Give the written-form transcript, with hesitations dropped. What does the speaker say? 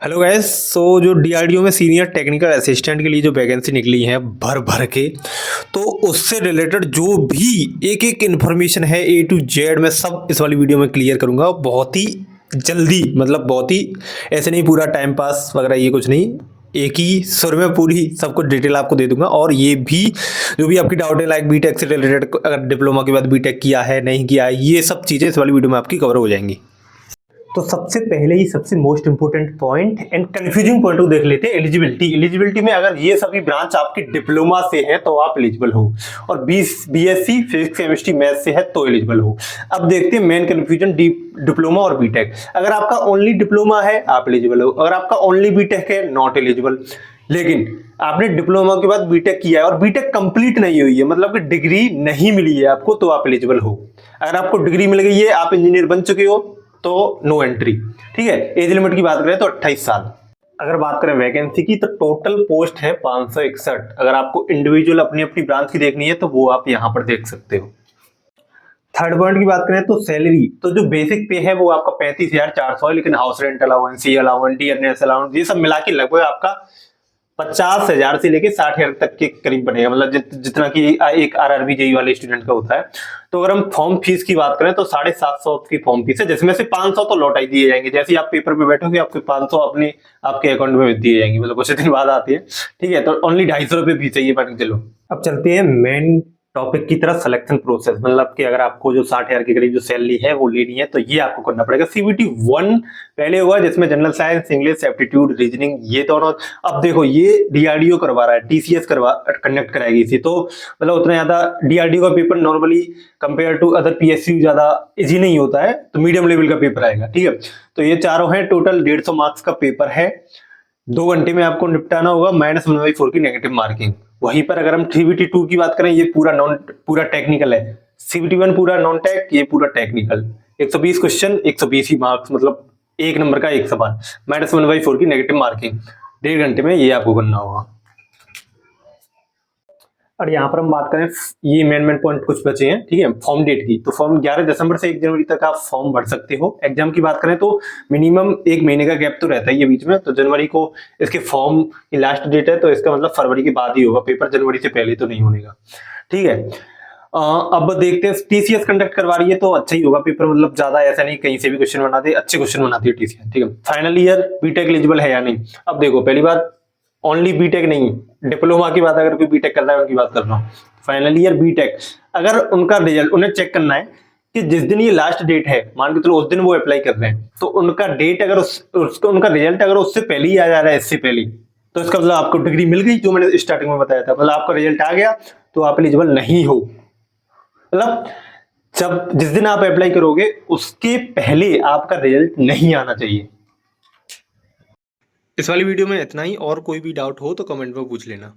Hello guys. जो DRDO में senior technical assistant के लिए जो वैकेंसी निकली है भर भर के, तो उससे रिलेटेड जो भी एक एक इन्फॉर्मेशन है ए टू जेड मैं सब इस वाली वीडियो में क्लियर करूंगा। बहुत ही जल्दी, मतलब बहुत ही ऐसे नहीं, पूरा टाइम पास वगैरह ये कुछ नहीं, एक ही सुर में पूरी सब कुछ डिटेल आपको दे दूंगा। और ये भी जो भी आपकी डाउट है लाइक बीटेक से रिलेटेड, अगर डिप्लोमा के बाद बीटेक किया है नहीं किया है, ये सब चीज़ें इस वाली वीडियो में आपकी कवर हो जाएंगी। तो सबसे पहले ही सबसे most important point and confusing point को देख लेते हैं, एलिजिबिलिटी। एलिजिबिलिटी में अगर ये सभी ब्रांच आपकी डिप्लोमा से है तो आप एलिजिबल हो, और बीएससी फिजिक्स केमिस्ट्री मैथ से है तो एलिजिबल हो। अब देखते हैं मेन कंफ्यूजन डिप्लोमा और बीटेक। अगर आपका ओनली डिप्लोमा है आप एलिजिबल हो, अगर आपका ओनली बीटेक है नॉट एलिजिबल। लेकिन आपने डिप्लोमा के बाद बीटेक किया है और बीटेक कंप्लीट नहीं हुई है, मतलब कि डिग्री नहीं मिली है आपको, तो आप एलिजिबल हो। अगर आपको डिग्री मिल गई है, आप इंजीनियर बन चुके हो, तो नो एंट्री। ठीक है। एज लिमिट की बात करें तो 28 साल। अगर बात करें वैकेंसी की तो टोटल पोस्ट है 561। अगर आपको इंडिविजुअल अपनी अपनी ब्रांच की देखनी है तो वो आप यहां पर देख सकते हो। थर्ड पॉइंट की बात करें तो सैलरी, तो जो बेसिक पे है वो आपका 35,400 है, लेकिन हाउस रेंट अलाउंस, सी अलाउंस, डीएनएस अलाउंस, ये सब मिला के लगभग आपका 50,000 से लेके 60,000 तक के करीब बनेगा, मतलब जितना कि एक आरआरबी जेई वाले स्टूडेंट का होता है। तो अगर हम फॉर्म फीस की बात करें तो 750 की फॉर्म फीस है, जिसमें से 500 तो लौटाई दिए जाएंगे। जैसे ही आप पेपर पे बैठोगे आपके 500 अपने आपके अकाउंट में दिए जाएंगे, मतलब कुछ दिन बाद आती है। ठीक है। तो ओनली 250 रुपये फीस है ये, मान के चलो। अब चलते हैं मेन टॉपिक की तरफ, सिलेक्शन प्रोसेस। मतलब कि अगर आपको जो 60,000 के करीब जो सैलरी है वो लेनी है तो ये आपको करना पड़ेगा। सीबीटी 1 पहले हुआ जिसमें general science, English, aptitude, reasoning ये दोनों। अब देखो ये डीआरडीओ करवा रहा है, टीसीएस कंडक्ट कराएगी इसी, तो मतलब उतना ज्यादा डीआरडीओ का paper normally compare to other PSU ज्यादा इजी नहीं होता है, तो मीडियम लेवल का पेपर आएगा। ठीक है। तो ये चारों है, टोटल 150 मार्क्स का पेपर है, 2 घंटे में आपको निपटाना होगा, -1/4 की नेगेटिव मार्किंग। वहीं पर अगर हम सीबीटी 2 की बात करें, ये पूरा टेक्निकल है। सीबीटी 1 पूरा नॉन टेक, ये पूरा टेक्निकल। 120 क्वेश्चन, 120 ही मार्क्स, मतलब एक नंबर का एक सवाल, -1/4 की नेगेटिव मार्किंग, 1.5 घंटे में ये आपको करना होगा। और यहाँ पर हम बात करें, ये मेन पॉइंट कुछ बचे हैं। ठीक है। फॉर्म डेट की, तो फॉर्म 11 दिसंबर से 1 जनवरी तक आप फॉर्म भर सकते हो। एग्जाम की बात करें तो मिनिमम 1 महीने का गैप तो रहता है ये बीच में, तो जनवरी को इसके फॉर्म की लास्ट डेट है, तो इसका मतलब फरवरी के बाद ही होगा पेपर, जनवरी से पहले तो नहीं होनेगा। ठीक है। अब देखते हैं, टीसीएस कंडक्ट करवा रही है तो अच्छा ही होगा पेपर, मतलब ज्यादा ऐसा नहीं कहीं से भी क्वेश्चन बनाते, अच्छे क्वेश्चन बनाती है टीसीएस। ठीक है। फाइनल ईयर बीटेक एलिजिबल है या नहीं। अब देखो, पहली बात ओनली बीटेक नहीं, डिप्लोमा की बात, अगर कोई बीटेक कर रहा है उनकी बात कर रहा हूँ। फाइनल ईयर बीटेक, अगर उनका रिजल्ट, उन्हें चेक करना है कि जिस दिन ये लास्ट डेट है, मान के चलो उस दिन वो अप्लाई कर रहे हैं, तो उनका डेट अगर उनका रिजल्ट अगर उससे पहले ही आ जा रहा है, इससे पहले, तो इसका मतलब आपको डिग्री मिल गई, जो मैंने स्टार्टिंग में बताया था, मतलब आपका रिजल्ट आ गया तो आप एलिजिबल नहीं हो। मतलब जब जिस दिन आप अप्लाई करोगे उसके पहले आपका रिजल्ट नहीं आना चाहिए। इस वाली वीडियो में इतना ही, और कोई भी डाउट हो तो कमेंट में पूछ लेना।